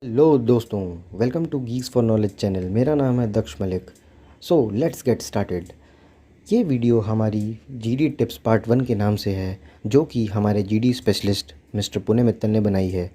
Hello दोस्तों, welcome to geeks for knowledge channel. मेरा नाम है Daksh Malik. So let's get started. ये वीडियो हमारी जीडी टिप्स पार्ट 1 के नाम से है, जो कि हमारे GD specialist mister Pune Mittal ने बनाई है।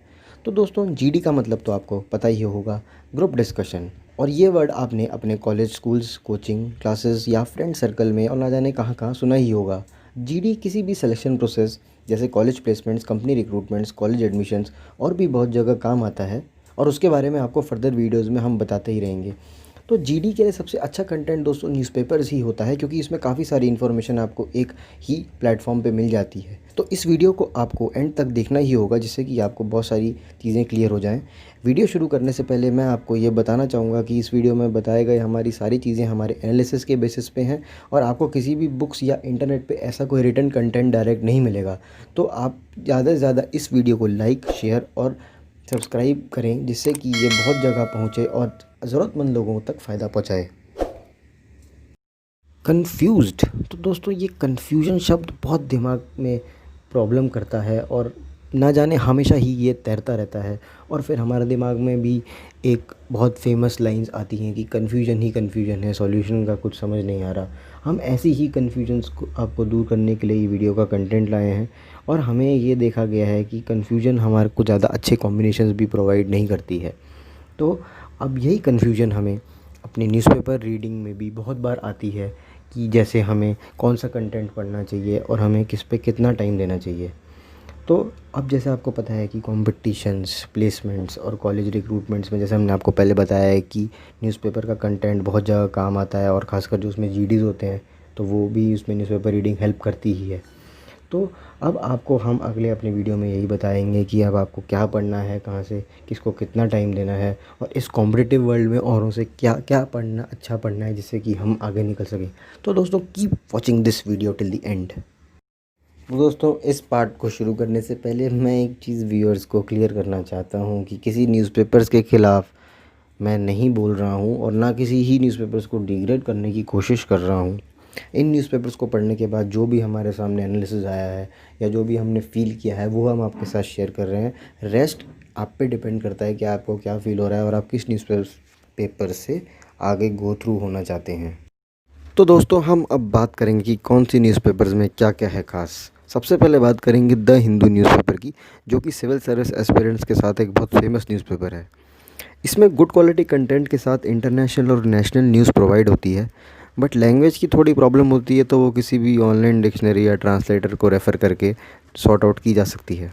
तो दोस्तों, जीडी का मतलब तो आपको पता ही होगा, ग्रुप डिस्कशन। और ये वर्ड आपने अपने कॉलेज, स्कूल्स, कोचिंग क्लासेस या फ्रेंड सर्कल में और ना जाने कहाँ कहाँ सुना ही होगा। जीडी किसी भी सिलेक्शन प्रोसेस जैसे college placements, company recruitments, college admissions और भी बहुत जगह काम आता है, और उसके बारे में आपको फर्दर वीडियोज़ में हम बताते ही रहेंगे। तो जीडी के लिए सबसे अच्छा कंटेंट दोस्तों न्यूज़पेपर्स ही होता है, क्योंकि इसमें काफ़ी सारी इन्फॉर्मेशन आपको एक ही प्लेटफॉर्म पे मिल जाती है। तो इस वीडियो को आपको एंड तक देखना ही होगा, जिससे कि आपको बहुत सारी चीज़ें क्लियर हो जाएं। वीडियो शुरू करने से पहले मैं आपको ये बताना चाहूँगा कि इस वीडियो में बताए गए हमारी सारी चीज़ें हमारे एनालिसिस के बेसिस पे हैं, और आपको किसी भी बुक्स या इंटरनेट पे ऐसा कोई रिटन कंटेंट डायरेक्ट नहीं मिलेगा। तो आप ज़्यादा से ज़्यादा इस वीडियो को लाइक, शेयर और सब्सक्राइब करें, जिससे कि ये बहुत जगह पहुँचे और ज़रूरतमंद लोगों तक फ़ायदा पहुँचाए। कन्फ्यूज्ड, तो दोस्तों ये कन्फ्यूजन शब्द बहुत दिमाग में प्रॉब्लम करता है, और ना जाने हमेशा ही ये तैरता रहता है। और फिर हमारे दिमाग में भी एक बहुत फेमस लाइंस आती हैं कि कन्फ्यूजन ही कन्फ्यूजन है, सॉल्यूशन का कुछ समझ नहीं आ रहा। हम ऐसी ही कन्फ्यूजन्स को आपको दूर करने के लिए ये वीडियो का कंटेंट लाए हैं, और हमें ये देखा गया है कि कन्फ्यूजन हमारे को ज़्यादा अच्छे कॉम्बिनेशंस भी प्रोवाइड नहीं करती है। तो अब यही कन्फ्यूजन हमें अपनी न्यूज़पेपर रीडिंग में भी बहुत बार आती है, कि जैसे हमें कौन सा कंटेंट पढ़ना चाहिए और हमें किस पे कितना टाइम देना चाहिए। तो अब जैसे आपको पता है कि कॉम्पिटिशन्स, प्लेसमेंट्स और कॉलेज रिक्रूटमेंट्स में, जैसे हमने आपको पहले बताया है कि न्यूज़पेपर का कंटेंट बहुत जगह काम आता है, और ख़ासकर जो उसमें जीडीज़ होते हैं तो वो भी उसमें न्यूज़पेपर रीडिंग हेल्प करती ही है। तो अब आपको हम अगले अपने वीडियो में यही बताएंगे कि अब आपको क्या पढ़ना है, कहाँ से किसको कितना टाइम देना है, और इस कॉम्पिटिटिव वर्ल्ड में औरों से क्या क्या पढ़ना, अच्छा पढ़ना है, जिससे कि हम आगे निकल सकें। तो दोस्तों, keep watching this video till the end. तो दोस्तों, इस पार्ट को शुरू करने से पहले मैं एक चीज़ व्यूअर्स को क्लियर करना चाहता हूँ कि किसी न्यूज़पेपर्स के ख़िलाफ़ मैं नहीं बोल रहा हूँ, और ना किसी ही न्यूज़पेपर्स को डिग्रेड करने की कोशिश कर रहा हूँ। इन न्यूज़पेपर्स को पढ़ने के बाद जो भी हमारे सामने एनालिसिस आया है या जो भी हमने फ़ील किया है, वो हम आपके साथ शेयर कर रहे हैं। रेस्ट आप पे डिपेंड करता है कि आपको क्या फ़ील हो रहा है और आप किस न्यूज़पेपर से आगे गो थ्रू होना चाहते हैं। तो दोस्तों, हम अब बात करेंगे कि कौन सी न्यूज़पेपर्स में क्या क्या है ख़ास। सबसे पहले बात करेंगे द हिंदू न्यूज़पेपर की, जो कि सिविल सर्विस एस्पिरेंट्स के साथ एक बहुत फेमस न्यूज़पेपर है। इसमें गुड क्वालिटी कंटेंट के साथ इंटरनेशनल और नेशनल न्यूज़ प्रोवाइड होती है, बट लैंग्वेज की थोड़ी प्रॉब्लम होती है, तो वो किसी भी ऑनलाइन डिक्शनरी या ट्रांसलेटर को रेफ़र करके सॉर्ट आउट की जा सकती है।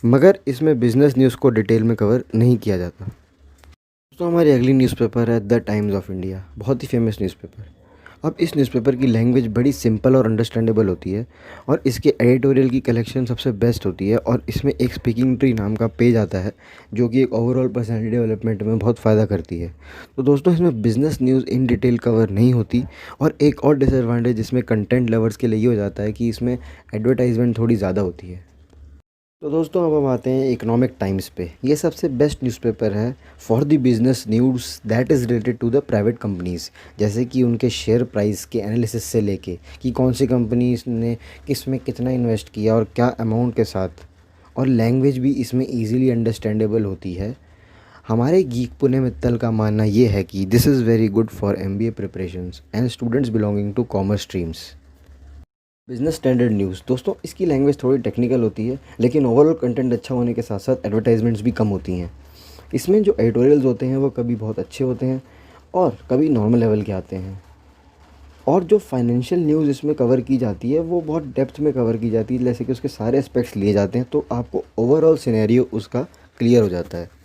मगर इसमें बिज़नेस न्यूज़ को डिटेल में कवर नहीं किया जाता। दोस्तों, हमारी अगली न्यूज़पेपर है द टाइम्स ऑफ इंडिया, बहुत ही फेमस न्यूज़पेपर। अब इस न्यूज़पेपर की लैंग्वेज बड़ी सिंपल और अंडरस्टैंडेबल होती है, और इसके एडिटोरियल की कलेक्शन सबसे बेस्ट होती है, और इसमें एक स्पीकिंग ट्री नाम का पेज आता है, जो कि एक ओवरऑल पर्सनैलिटी डेवलपमेंट में बहुत फ़ायदा करती है। तो दोस्तों, इसमें business news in detail cover नहीं होती, और एक और डिसएडवांटेज इसमें कंटेंट लवर्स के लिए ये हो जाता है कि इसमें एडवर्टाइजमेंट थोड़ी ज़्यादा होती है। तो दोस्तों, अब हम आते हैं इकोनॉमिक टाइम्स पे। ये सबसे बेस्ट न्यूज़पेपर है for the business news that is related to the private companies, जैसे कि उनके शेयर प्राइस के एनालिसिस से लेके कि कौन सी कंपनीज ने किस में कितना इन्वेस्ट किया और क्या अमाउंट के साथ, और लैंग्वेज भी इसमें ईजिली अंडरस्टैंडेबल होती है। हमारे गीक पुणे मित्तल का मानना ये है कि this is very good for MBA preparations and students belonging to commerce streams. Business standard news, दोस्तों इसकी लैंग्वेज थोड़ी टेक्निकल होती है, लेकिन ओवरऑल कंटेंट अच्छा होने के साथ साथ एडवर्टाइजमेंट्स भी कम होती हैं। इसमें जो एडिटोरियल्स होते हैं वो कभी बहुत अच्छे होते हैं और कभी नॉर्मल लेवल के आते हैं, और जो फाइनेंशियल न्यूज़ इसमें कवर की जाती है वो बहुत डेप्थ में कवर की जाती है, जैसे कि उसके सारे एस्पेक्ट्स लिए जाते हैं, तो आपको ओवरऑल सिनेरियो उसका क्लियर हो जाता है।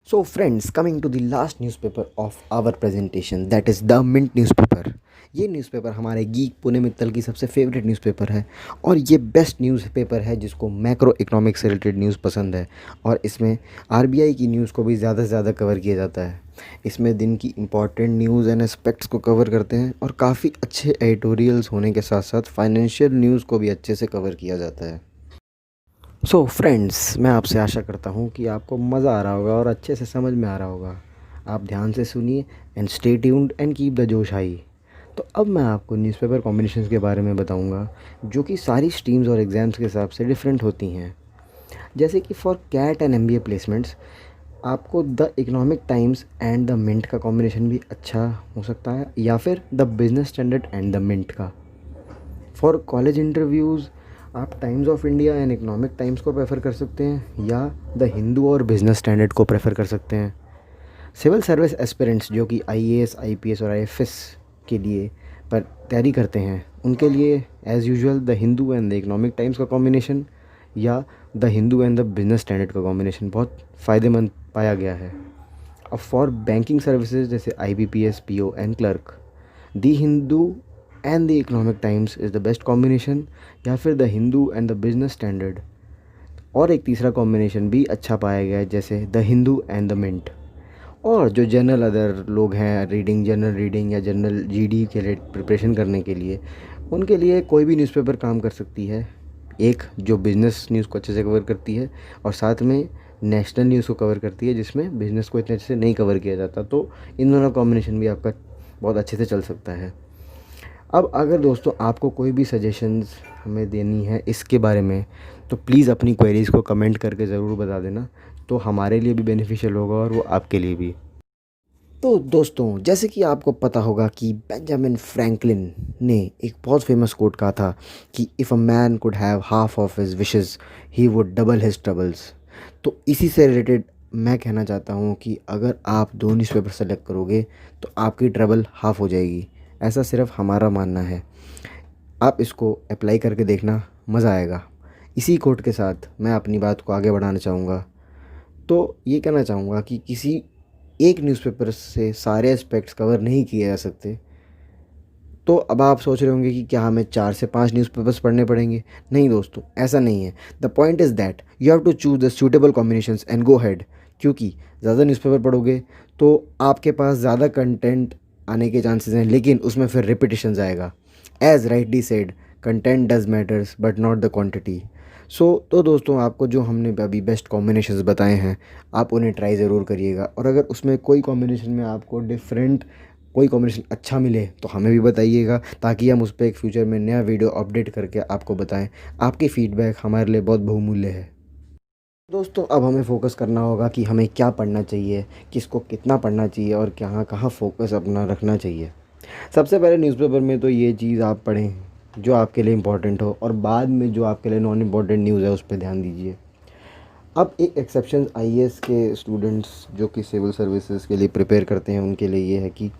So friends, coming to the last newspaper of our presentation, that is the Mint newspaper। ये न्यूज़पेपर हमारे गीक पुणे मित्तल की सबसे फेवरेट न्यूज़पेपर है, और ये बेस्ट न्यूज़पेपर है जिसको मैक्रो इकोनॉमिक्स से रिलेटेड न्यूज़ पसंद है, और इसमें RBI की न्यूज़ को भी ज़्यादा से ज़्यादा कवर किया जाता है। इसमें दिन की इंपॉर्टेंट न्यूज़ एंड एस्पेक्ट्स को कवर करते हैं, और काफ़ी अच्छे एडिटोरियल्स होने के साथ साथ फाइनेंशियल न्यूज़ को भी अच्छे से कवर किया जाता है। सो फ्रेंड्स, मैं आपसे आशा करता हूँ कि आपको मज़ा आ रहा होगा और अच्छे से समझ में आ रहा होगा। आप ध्यान से सुनिए and stay tuned and keep the जोश हाई। तो अब मैं आपको न्यूज़पेपर कॉम्बिनेशंस के बारे में बताऊँगा, जो कि सारी स्ट्रीम्स और एग्ज़ाम्स के हिसाब से डिफरेंट होती हैं। जैसे कि for CAT and MBA placements, आपको the Economic Times and the Mint का कॉम्बिनेशन भी अच्छा हो सकता है, या फिर the Business Standard and the Mint का। फॉर कॉलेज इंटरव्यूज़ आप Times of India and Economic Times को प्रेफर कर सकते हैं, या द हिंदू और बिजनेस स्टैंडर्ड को प्रेफर कर सकते हैं। सिविल सर्विस एस्पिरेंट्स जो कि आईएएस, आईपीएस और आईएफएस के लिए पर तैयारी करते हैं, उनके लिए as usual the Hindu and the Economic times का कॉम्बिनेशन या the Hindu and the Business standard का कॉम्बिनेशन बहुत फ़ायदेमंद पाया गया है। अब फॉर बैंकिंग सर्विसेज जैसे IBPS, PO and clerk, the Hindu and the Economic times is the best combination, या फिर the Hindu and the Business standard. और एक तीसरा कॉम्बिनेशन भी अच्छा पाया गया है, जैसे the Hindu and the Mint. और जो जनरल अदर लोग हैं, जनरल रीडिंग या जनरल जीडी के लिए प्रिपरेशन करने के लिए, उनके लिए कोई भी न्यूज़पेपर काम कर सकती है। एक जो बिज़नेस न्यूज़ को अच्छे से कवर करती है और साथ में नेशनल न्यूज़ को कवर करती है, जिसमें बिज़नेस को इतने अच्छे से नहीं कवर किया जाता। तो इन दोनों कॉम्बिनेशन भी आपका बहुत अच्छे से चल सकता है। अब अगर दोस्तों आपको कोई भी सजेशंस हमें देनी है इसके बारे में, तो प्लीज़ अपनी क्वेरीज़ को कमेंट करके ज़रूर बता देना, तो हमारे लिए भी बेनिफिशियल होगा और वो आपके लिए भी। तो दोस्तों, जैसे कि आपको पता होगा कि बेंजामिन फ्रैंकलिन ने एक बहुत फेमस कोट कहा था कि if a man could have half of his wishes he would double his troubles. तो इसी से रिलेटेड मैं कहना चाहता हूँ कि अगर आप दो न्यूज़पेपर सेलेक्ट करोगे तो आपकी ट्रबल हाफ हो जाएगी। ऐसा सिर्फ हमारा मानना है, आप इसको अप्लाई करके देखना, मज़ा आएगा। इसी कोट के साथ मैं अपनी बात को आगे बढ़ाना चाहूँगा। तो ये कहना चाहूँगा कि किसी एक न्यूज़पेपर से सारे एस्पेक्ट्स कवर नहीं किए जा सकते। तो अब आप सोच रहे होंगे कि क्या हमें 4 से 5 न्यूज़पेपर्स पढ़ने पड़ेंगे? नहीं दोस्तों, ऐसा नहीं है। The point is that you have to choose the suitable combinations and go head. क्योंकि ज़्यादा न्यूज़पेपर पढ़ोगे तो आपके पास ज़्यादा कंटेंट आने के चांसेस हैं, लेकिन उसमें फिर रिपीटिशंस आएगा। As rightly said, content does matters but not the quantity. तो दोस्तों, आपको जो हमने अभी बेस्ट कॉम्बिनेशंस बताए हैं, आप उन्हें ट्राई ज़रूर करिएगा। और अगर उसमें कोई कॉम्बिनेशन में आपको डिफरेंट कोई कॉम्बिनेशन अच्छा मिले तो हमें भी बताइएगा, ताकि हम उस पर एक फ्यूचर में नया वीडियो अपडेट करके आपको बताएं। आपकी फ़ीडबैक हमारे लिए बहुत बहुमूल्य है। दोस्तों, अब हमें फ़ोकस करना होगा कि हमें क्या पढ़ना चाहिए, किसको कितना पढ़ना चाहिए और कहाँ कहाँ फ़ोकस अपना रखना चाहिए। सबसे पहले न्यूज़पेपर में तो ये चीज़ आप पढ़ें जो आपके लिए इम्पोर्टेंट हो, और बाद में जो आपके लिए नॉन इम्पोर्टेंट न्यूज़ है उस पर ध्यान दीजिए। अब एक एक्सेप्शन आईएएस के स्टूडेंट्स जो कि सिविल सर्विसेज के लिए प्रिपेयर करते हैं, उनके लिए ये है कि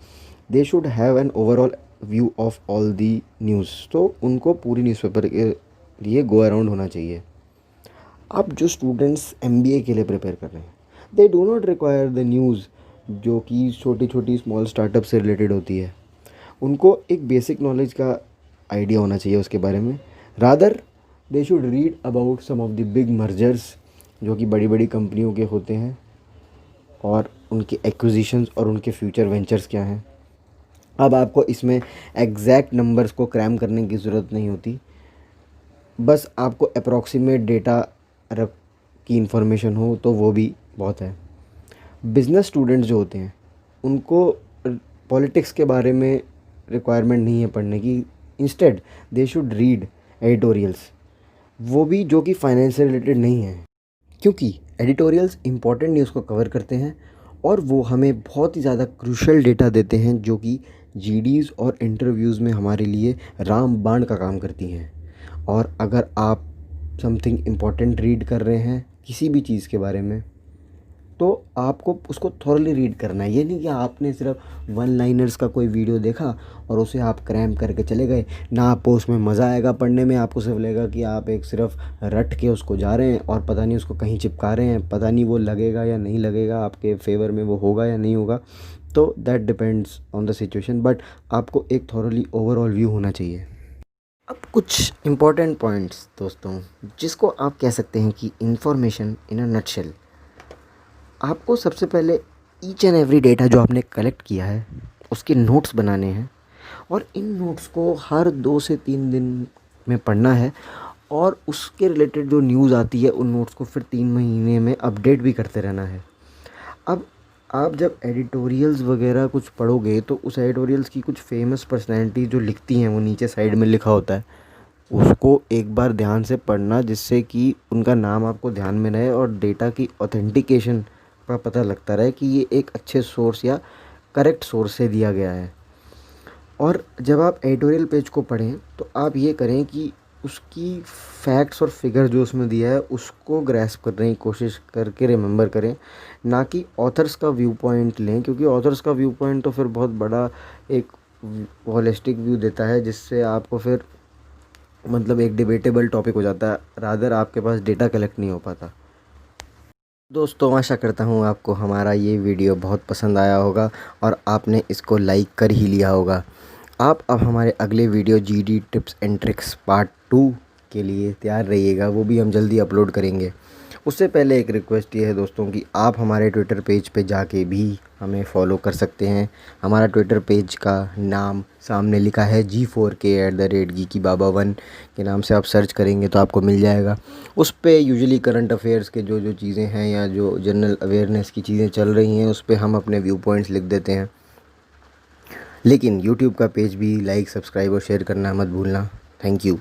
they should have an overall view of all the news. तो उनको पूरी न्यूज़पेपर के लिए गो अराउंड होना चाहिए। अब जो स्टूडेंट्स एमबीए के लिए प्रिपेयर कर रहे हैं, they do not require the news जो कि छोटी छोटी स्मॉल स्टार्टअप से रिलेटेड होती है। उनको एक बेसिक नॉलेज का आइडिया होना चाहिए उसके बारे में। Rather they should read about some of the big mergers जो कि बड़ी बड़ी कंपनियों के होते हैं, और उनके एक्विजिशंस और उनके फ्यूचर वेंचर्स क्या हैं। अब आपको इसमें एग्जैक्ट नंबर्स को क्रैम करने की ज़रूरत नहीं होती, बस आपको अप्रॉक्सीमेट डेटा रख की इन्फॉर्मेशन हो तो वो भी बहुत है। बिज़नेस स्टूडेंट्स जो होते हैं उनको पॉलिटिक्स के बारे में रिक्वायरमेंट नहीं है पढ़ने की। Instead they should read editorials, वो भी जो कि फाइनेंस से रिलेटेड नहीं है, क्योंकि एडिटोरियल्स इंपॉर्टेंट न्यूज़ को कवर करते हैं और वो हमें बहुत ही ज़्यादा क्रूशल डेटा देते हैं, जो कि जीडीज़ और इंटरव्यूज़ में हमारे लिए रामबाण का काम करती हैं। और अगर आप समथिंग इम्पॉर्टेंट रीड कर रहे हैं किसी भी चीज़ के बारे में, तो आपको उसको थॉरली रीड करना है। ये नहीं कि आपने सिर्फ वन लाइनर्स का कोई वीडियो देखा और उसे आप क्रैम करके चले गए। ना आपको उसमें मज़ा आएगा पढ़ने में, आपको सिर्फ लगेगा कि आप एक सिर्फ रट के उसको जा रहे हैं और पता नहीं उसको कहीं चिपका रहे हैं, पता नहीं वो लगेगा या नहीं लगेगा, आपके फेवर में वो होगा या नहीं होगा। तो that depends on the situation, but आपको एक थॉरली ओवरऑल व्यू होना चाहिए। अब कुछ इम्पॉर्टेंट पॉइंट्स दोस्तों, जिसको आप कह सकते हैं कि इन्फॉर्मेशन इन अ नटशेल। आपको सबसे पहले ईच एंड एवरी डेटा जो आपने कलेक्ट किया है उसके नोट्स बनाने हैं, और इन नोट्स को हर 2 से 3 दिन में पढ़ना है, और उसके रिलेटेड जो न्यूज़ आती है उन नोट्स को फिर 3 महीने में अपडेट भी करते रहना है। अब आप जब एडिटोरियल्स वगैरह कुछ पढ़ोगे तो उस एडिटोरियल्स की कुछ फेमस पर्सनैलिटी जो लिखती हैं, वो नीचे साइड में लिखा होता है, उसको एक बार ध्यान से पढ़ना, जिससे कि उनका नाम आपको ध्यान में रहे और डेटा की ऑथेंटिकेशन का पता लगता रहे कि ये एक अच्छे सोर्स या करेक्ट सोर्स से दिया गया है। और जब आप एडिटोरियल पेज को पढ़ें तो आप ये करें कि उसकी फैक्ट्स और फिगर जो उसमें दिया है उसको ग्रैस्प करने की कोशिश करके रिमेंबर करें, ना कि ऑथर्स का व्यू पॉइंट लें, क्योंकि ऑथर्स का व्यू पॉइंट तो फिर बहुत बड़ा एक होलिस्टिक व्यू देता है, जिससे आपको फिर मतलब एक डिबेटेबल टॉपिक हो जाता है, रादर आपके पास डेटा कलेक्ट नहीं हो पाता। दोस्तों, आशा करता हूँ आपको हमारा ये वीडियो बहुत पसंद आया होगा और आपने इसको लाइक कर ही लिया होगा। आप अब हमारे अगले video GD tips and tricks part 2 के लिए तैयार रहिएगा, वो भी हम जल्दी अपलोड करेंगे। उससे पहले एक रिक्वेस्ट ये है दोस्तों कि आप हमारे ट्विटर पेज पे जाके भी हमें फॉलो कर सकते हैं। हमारा ट्विटर पेज का नाम सामने लिखा है G4K@geekybaba1 के नाम से आप सर्च करेंगे तो आपको मिल जाएगा। उस पे यूजुअली करंट अफेयर्स के जो जो चीज़ें हैं या जो जनरल अवेयरनेस की चीज़ें चल रही हैं उस पे हम अपने व्यू पॉइंट्स लिख देते हैं। लेकिन यूट्यूब का पेज भी लाइक, सब्सक्राइब और शेयर करना मत भूलना। Thank you.